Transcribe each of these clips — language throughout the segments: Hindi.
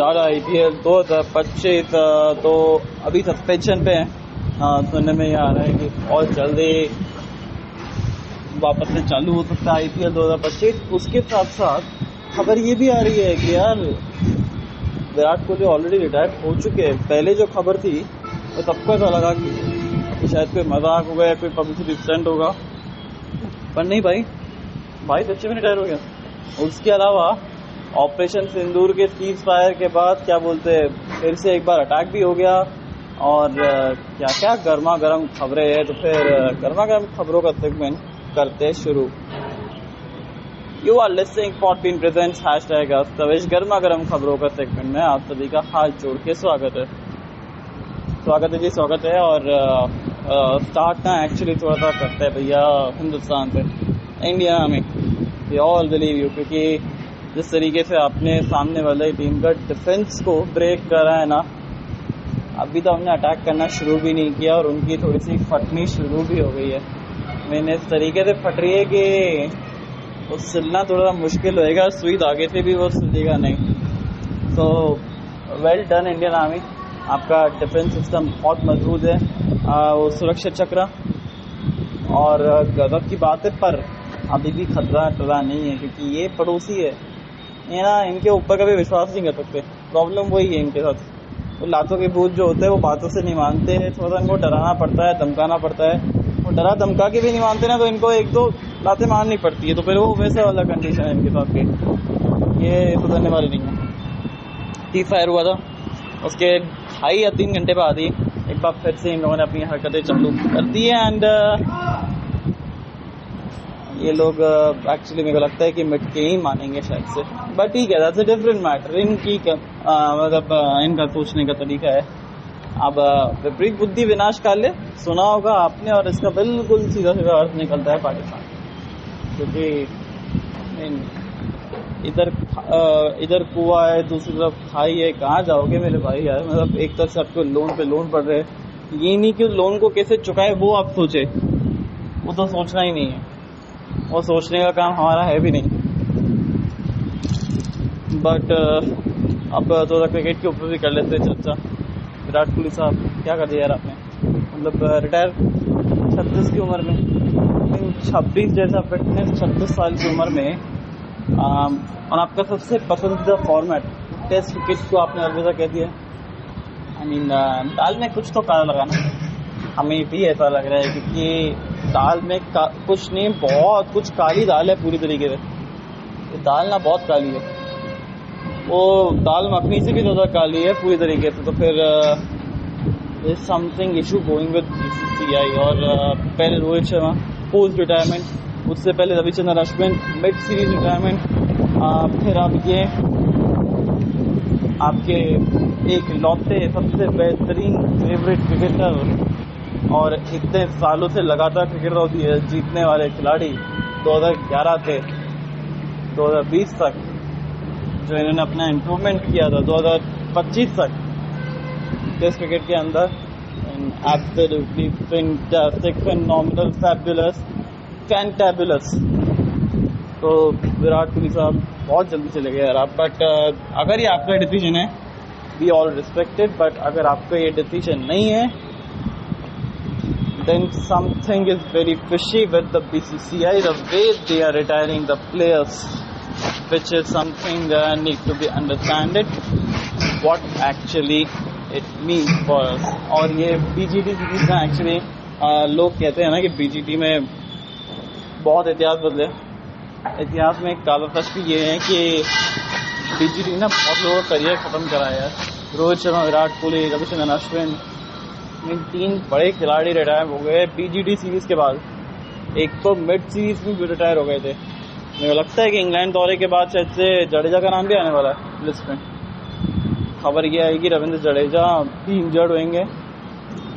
स्टार्ट IPL 2025 तो अभी सस्पेंशन पे है। सुनने में ये आ रहा है कि बहुत जल्दी वापस से चालू हो सकता है IPL 2025। उसके साथ साथ खबर ये भी आ रही है कि यार विराट कोहली ऑलरेडी रिटायर हो चुके हैं। पहले जो खबर थी तो सबको ऐसा लगा कि शायद कोई मजाक हो गया, कोई पब्लिसिटी स्टंट होगा, पर नहीं भाई सच्चे में रिटायर हो गया। उसके अलावा ऑपरेशन सिंदूर के सीज फायर के बाद क्या बोलते हैं, फिर से एक बार अटैक भी हो गया और क्या क्या गर्मा गर्म खबरें हैं। तो फिर गर्मा गर्म खबरों का सेगमेंट करते हैं शुरू। You are listening Podbean presents #दवेश गर्मा गर्म खबरों का सेगमेंट में आप सभी का हाथ जोड़ के स्वागत है स्वागत है। और स्टार्ट ना एक्चुअली थोड़ा सा करते हैं भैया हिंदुस्तान से, इंडिया में। वी ऑल बिलीव यू, क्योंकि जिस तरीके से आपने सामने वाले टीम का डिफेंस को ब्रेक करा है ना, अभी तो हमने अटैक करना शुरू भी नहीं किया और उनकी थोड़ी सी फटनी शुरू भी हो गई है। मैंने इस तरीके से फट रही है कि वो सिलना थोड़ा मुश्किल होएगा, सुई धागे से भी वो सिलेगा नहीं। So well done Indian army, आपका डिफेंस सिस्टम बहुत मजबूत है। वो सुरक्षा चक्र और गजब की बात है, पर अभी भी खतरा टला नहीं है, क्योंकि ये पड़ोसी है, ये ना इनके ऊपर कभी विश्वास नहीं कर सकते। प्रॉब्लम वही है इनके साथ, वो लातों के भूत जो होते हैं वो बातों से नहीं मानते हैं। थोड़ा सा इनको डराना पड़ता है, धमकाना पड़ता है। वो डरा धमका के भी नहीं मानते ना, तो इनको एक दो लातें मारनी पड़ती है। तो फिर वो वैसे वाला कंडीशन है इनके साथ के, ये सुधरने वाले नहीं है। टी फायर हुआ था, उसके 2.5 या 3 घंटे बाद ही एक बार फिर से इन लोगों ने अपनी हरकतें चालू कर दी है। एंड ये लोग एक्चुअली मेरे को लगता है कि मिट के ही मानेंगे शायद से, बट ठीक है, दैट्स अ डिफरेंट मैटर। इनकी मतलब इनका सोचने का तरीका है। अब विपरीत बुद्धि विनाश काल्य सुना होगा आपने, और इसका बिल्कुल सीधा सीधा अर्थ निकलता है पाकिस्तान, क्योंकि इधर कुआं है, दूसरी तरफ खाई है, कहाँ जाओगे मेरे भाई यार। मतलब एक तरफ से आपको लोन पे लोन पड़ रहे हैं, ये नहीं कि लोन को कैसे चुकाए वो आप सोचे, वो तो सोचना ही नहीं है, वो सोचने का काम हमारा है भी नहीं। बट अब थोड़ा क्रिकेट के ऊपर भी कर लेते हैं चर्चा। विराट कोहली साहब क्या कर दिया यार आपने, मतलब रिटायर 36 की उम्र में, 26 जैसा फिटनेस 36 साल की उम्र में। और आपका सबसे पसंदीदा फॉर्मेट टेस्ट क्रिकेट को आपने अलविदा कह दिया। आई मीन दाल में कुछ तो काला लगाना, हमें भी ऐसा लग रहा है, क्योंकि दाल में कुछ नहीं, बहुत कुछ काली दाल है पूरी तरीके से। ये दाल ना बहुत काली है, वो दाल मखनी से भी ज़्यादा काली है पूरी तरीके से। तो फिर something issue going with BCCI। और पहले रोहित शर्मा पोस्ट रिटायरमेंट, उससे पहले Ravichandran Ashwin mid series retirement, फिर अब ये आपके एक लौते सबसे बेहतरीन फेवरेट क्रिकेटर और इतने सालों से लगातार क्रिकेट जीतने वाले खिलाड़ी 2011 से 2020 तक, जो इन्होंने अपना इम्प्रूवमेंट किया था 2025 तक टेस्ट क्रिकेट के अंदर। Absolutely fantastic, phenomenal, fantabulous. तो विराट कोहली साहब बहुत जल्दी चले गए यार आप। बट अगर ये आपका डिसीजन है, वी ऑल रिस्पेक्टेड, बट अगर आपका ये डिसीजन नहीं है, then something is very fishy with the BCCI, the way they are retiring the players, which is something need to be understood what actually it means for us. और ये BGT सीरीज ना एक्चुअली लोग कहते हैं ना कि BGT में बहुत इतिहास बदले। इतिहास में एक काला सच भी ये है कि BGT ना बहुत लोगों का करियर खत्म कराया है। रोहित शर्मा, विराट कोहली, रविचंद्रन अश्विन, इन 3 बड़े खिलाड़ी रिटायर हो गए BGT सीरीज के बाद। एक तो मिड सीरीज में भी रिटायर हो गए थे। मुझे लगता है कि इंग्लैंड दौरे के बाद शायद से जडेजा का नाम भी आने वाला है लिस्ट में। खबर ये आएगी रविंद्र जडेजा भी इंजर्ड होंगे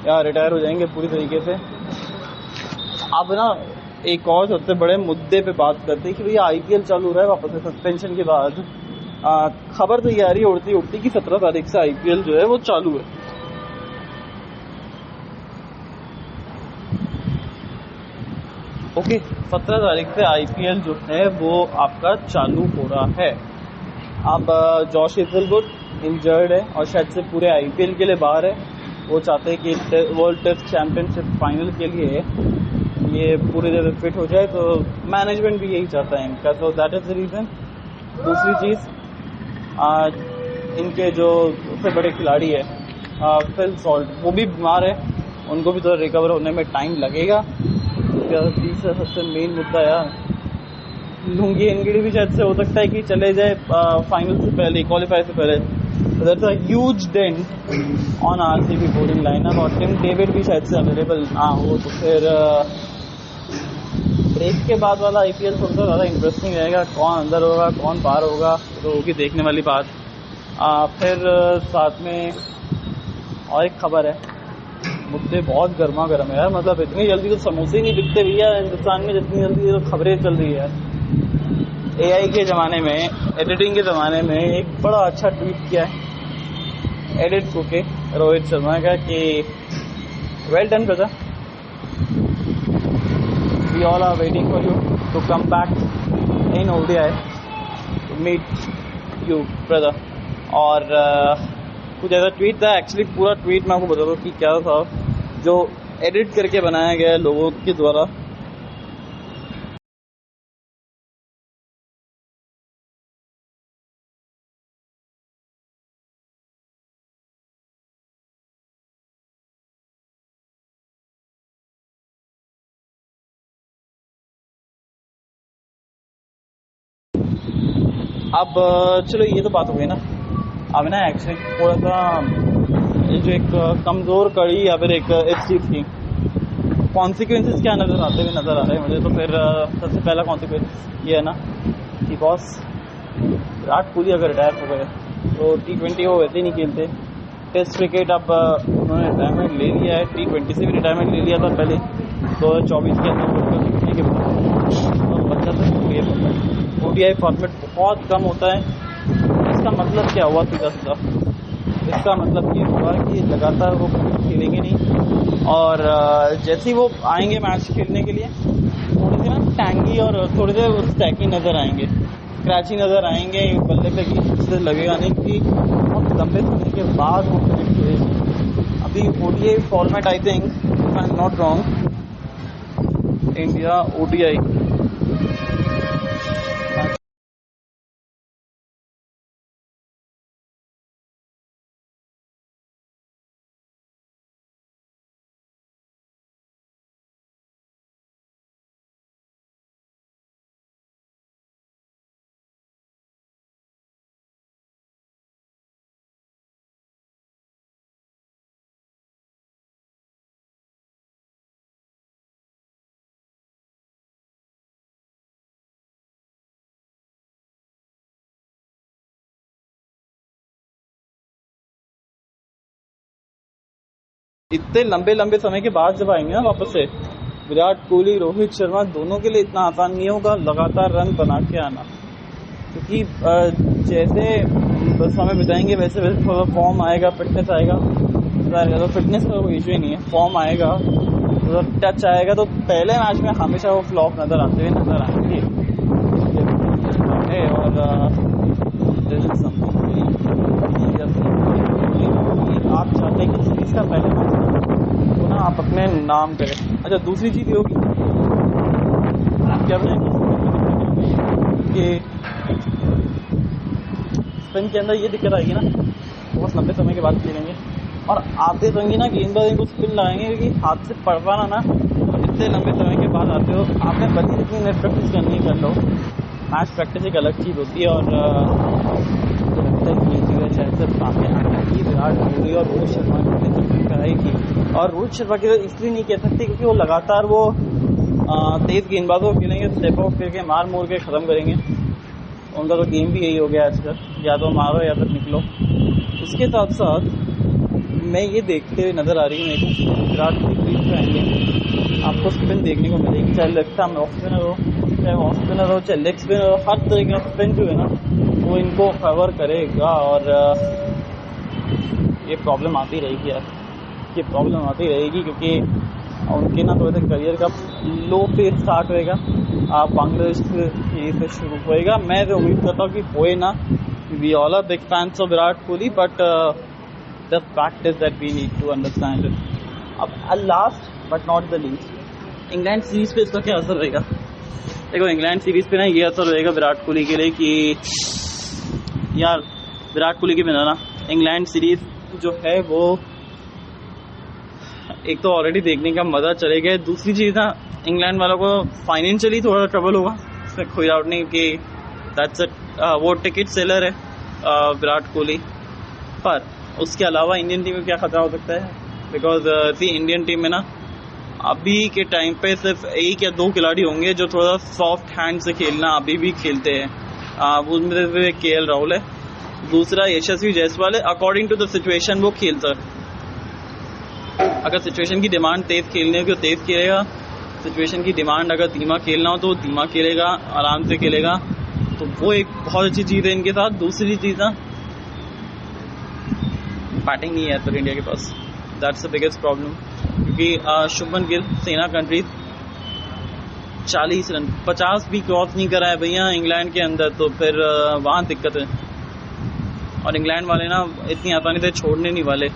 या रिटायर हो जाएंगे पूरी तरीके से। अब ना एक और सबसे बड़े मुद्दे पे बात करते हैं कि भैया IPL चालू हो रहा है वापस से सस्पेंशन के बाद। खबर तो ये आ रही है उड़ती उड़ती कि 17 तारीख से IPL जो है वो चालू है। ओके, 17 तारीख से IPL जो है वो आपका चालू हो रहा है। अब जॉश हेजलवुड इंजर्ड है और शायद से पूरे आईपीएल के लिए बाहर है। वो चाहते हैं कि वर्ल्ड टेस्ट चैंपियनशिप फाइनल के लिए ये पूरी तरह फिट हो जाए, तो मैनेजमेंट भी यही चाहता है इनका, तो दैट इज द रीज़न। दूसरी चीज़, इनके जो सबसे बड़े खिलाड़ी है फिल सॉल्ट, वो भी बीमार है, उनको भी थोड़ा रिकवर होने में टाइम लगेगा। तीसरा सबसे मेन मुद्दा यार, लुंगी एनगिडी भी शायद से हो सकता है कि चले जाए फाइनल से पहले, क्वालिफाई से पहले। That's a huge dent on RCB bowling lineup. और टिम डेविड भी शायद से अवेलेबल ना हो, तो फिर ब्रेक के बाद वाला आईपीएल थोड़ा सा ज़्यादा इंटरेस्टिंग रहेगा। कौन अंदर होगा कौन बाहर होगा तो होगी देखने वाली बात। फिर साथ में और एक खबर है, मुद्दे बहुत गर्मा गर्म है यार, मतलब इतनी जल्दी तो समोसे ही नहीं बिकते भैया हिंदुस्तान में जितनी जल्दी तो खबरें चल रही है। एआई के ज़माने में, एडिटिंग के ज़माने में एक बड़ा अच्छा ट्वीट किया है एडिट के रोहित शर्मा का कि well done brother, we all are waiting for you to come back in ODI to meet you brother. और कुछ ऐसा ट्वीट था, एक्चुअली पूरा ट्वीट मैं आपको बता दूँ कि क्या था, जो एडिट करके बनाया गया है लोगों के द्वारा। अब चलो ये तो बात हो गई ना। अब ना एक्चुअली थोड़ा सा जो एक कमज़ोर कड़ी या फिर एक इस चीज़ की कॉन्सिक्वेंसेस क्या नज़र आ रहे हैं मुझे। तो फिर सबसे पहला कॉन्सिक्वेंस ये है ना कि बॉस विराट कोहली अगर रिटायर हो गए तो T20 वो वैसे ही नहीं खेलते। टेस्ट क्रिकेट अब उन्होंने रिटायरमेंट ले लिया है, T20 से भी रिटायरमेंट ले लिया था पहले 2024 के अंदर जीतने के बाद, तो बच्चा था ओडीआई फॉर्मेट बहुत कम होता है। इसका मतलब क्या हुआ सीधा सीधा, इसका मतलब ये हुआ कि लगातार वो खेलेंगे नहीं, और जैसे ही वो आएंगे मैच खेलने के लिए थोड़ी सी ना टैंगी और थोड़े से स्टैकी नज़र आएंगे, क्रैची नज़र आएंगे, बल्ले पे इससे लगेगा नहीं कि बहुत लंबे समय के बाद वो क्रिकेट खेलेंगे। अभी ODI format I think if I am not wrong, India ODI इतने लंबे लंबे समय के बाद जब आएंगे ना वापस से, विराट कोहली रोहित शर्मा दोनों के लिए इतना आसान नहीं होगा लगातार रन बना के आना, क्योंकि जैसे समय बिताएंगे वैसे वैसे थोड़ा फॉर्म आएगा, फिटनेस आएगा। तो फिटनेस का कोई इशू ही नहीं है, फॉर्म आएगा, थोड़ा टच आएगा, तो पहले मैच में हमेशा वो फ्लॉप नज़र आते हुए नजर आएंगे। और आप चाहते हैं कि सीरीज का पहले मैच तो ना आप अपने नाम करें। अच्छा, दूसरी चीज़ ये होगी क्या कि स्पिन के अंदर ये दिक्कत आएगी ना, बहुत लंबे समय के बाद खेलेंगे और आते रहेंगे ना गेंदबाज इनको स्पिन लगाएंगे, क्योंकि हाथ से पड़ पाना ना इतने लंबे समय के बाद आते हो, आपने बल्कि जितनी नेट प्रैक्टिस करनी कर लो। मैच प्रैक्टिस एक अलग चीज़ होती है, और ये चीज़ शायद से सामने आएगी विराट कोहली और रोहित शर्मा की कराएगी। और रोहित शर्मा की इसलिए नहीं कह सकते क्योंकि वो लगातार वो तेज गेंदबाजों को खेलेंगे, स्टेप आउट करके मार मोड़ के ख़त्म करेंगे। उनका तो गेम भी यही हो गया आजकल, या तो मारो या फिर निकलो। उसके साथ साथ मैं ये देखते हुए नज़र आ रही हूँ मेरे को विराट कोहली क्रीज पे आएंगे, आपको स्पिन देखने को मिलेगी, चाहे लेफ्ट आर्म ऑफ स्पिनर हो, चाहे ऑफ स्पिनर हो, चाहे लेग स्पिनर हो, हर तरह का स्पिन जो है ना वो इनको फेवर करेगा। और ये प्रॉब्लम आती रहेगी यार, ये प्रॉब्लम आती रहेगी, क्योंकि उनके ना थोड़े से करियर का लो फेज स्टार्ट होएगा, बांग्लादेश से शुरू होएगा। मैं तो उम्मीद करता हूँ कि होए ना, we all are big fans of Virat Kohli, but the fact is that we need to understand it. अब last but not the least, England series पे इसका क्या असर रहेगा? देखो, इंग्लैंड सीरीज पे ना ये असर रहेगा विराट कोहली के लिए कि यार विराट कोहली के बिना ना इंग्लैंड सीरीज जो है वो एक तो ऑलरेडी देखने का मजा चले गए, दूसरी चीज ना इंग्लैंड वालों को फाइनेंशियली थोड़ा ट्रबल होगा, इसमें कोई डाउट नहीं कि दैट्स इट। वो टिकट सेलर है विराट कोहली, पर उसके अलावा इंडियन टीम में क्या खतरा हो सकता है? बिकॉज इंडियन टीम में ना अभी के टाइम पे सिर्फ 1 या 2 खिलाड़ी होंगे जो थोड़ा सॉफ्ट हैंड से खेलना अभी भी खेलते हैं। उसमें से KL राहुल है, दूसरा यशस्वी जायसवाल है। अकॉर्डिंग टू द सिचुएशन वो खेलता है, अगर सिचुएशन की डिमांड तेज खेलने की तो तेज खेलेगा, सिचुएशन की डिमांड अगर धीमा खेलना हो तो धीमा खेलेगा, आराम से खेलेगा। तो वो एक बहुत अच्छी चीज़ है इनके साथ। दूसरी चीज़ ना बैटिंग नहीं है पर इंडिया के पास, दैट्स द बिगेस्ट प्रॉब्लम। क्योंकि शुभमन गिल सेना कंट्री 40 रन 50 भी क्रॉस नहीं करा है भैया इंग्लैंड के अंदर, तो फिर वहाँ दिक्कत है। और इंग्लैंड वाले ना इतनी आसानी से छोड़ने नहीं वाले,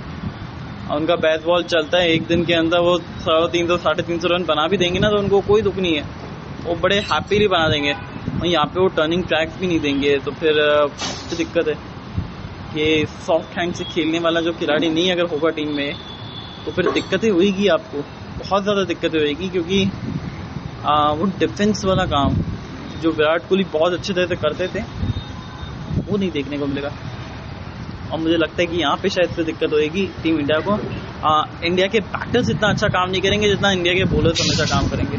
उनका बैट बॉल चलता है, एक दिन के अंदर वो 350 350 रन बना भी देंगे ना तो उनको कोई दुख नहीं है, वो बड़े हैप्पीली बना देंगे। और यहाँ पे वो टर्निंग ट्रैक्स भी नहीं देंगे, तो फिर दिक्कत है कि सॉफ्ट हैंड से खेलने वाला जो खिलाड़ी नहीं अगर होगा टीम में तो फिर दिक्कतें होगी, आपको बहुत ज़्यादा दिक्कतें होगी। क्योंकि वो डिफेंस वाला काम जो विराट कोहली बहुत अच्छे तरह से करते थे वो नहीं देखने को मिलेगा। और मुझे लगता है कि यहाँ पे शायद से दिक्कत होगी टीम इंडिया को। इंडिया के बैटर्स इतना अच्छा काम नहीं करेंगे जितना इंडिया के बॉलर्स हमेशा काम करेंगे,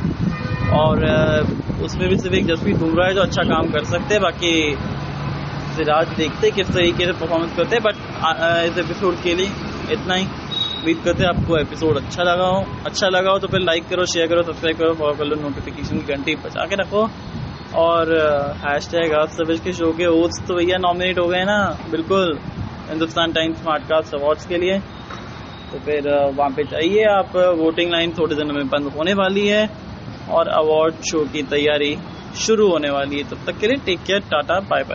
और उसमें भी सिर्फ एक जसप्रीत बुमराह है जो अच्छा काम कर सकते हैं, बाकी सिराज देखते किस तरीके से परफॉर्मेंस करते हैं। बट इस एपिसोड के लिए इतना ही। उम्मीद करते हैं आपको एपिसोड अच्छा लगा हो तो फिर लाइक करो, शेयर करो, सब्सक्राइब करो, फॉलो कर लो, नोटिफिकेशन की घंटी बचा के रखो। और हैशटैग आप सभी के शो के होस्ट तो भैया नॉमिनेट हो गए ना, बिल्कुल, हिंदुस्तान टाइम्स स्मार्टकास्ट अवार्ड्स के लिए। तो फिर वहाँ पे जाइए आप, वोटिंग लाइन थोड़े दिनों में बंद होने वाली है और अवार्ड शो की तैयारी शुरू होने वाली है। तब तक के लिए take care, tata, bye bye.